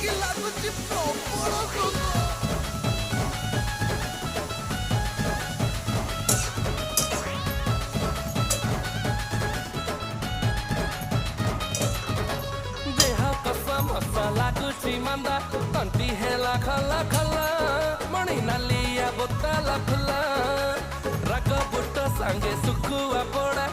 କି ଲାଗୁଛି ପ୍ରବଳ ଶୋଷ। ଦେହ କଷ ମସ ଲାଗୁଛି ମାନ୍ଦା ତଣ୍ଟି ହେଲା ଖଲା ଖଲା ମଣି ନାଲିଆ ବୋତଲ ଫୁଲା ରାଗ ବୁଟ ସାଙ୍ଗେ ଶୁଖୁଆ ପୋଡ଼ା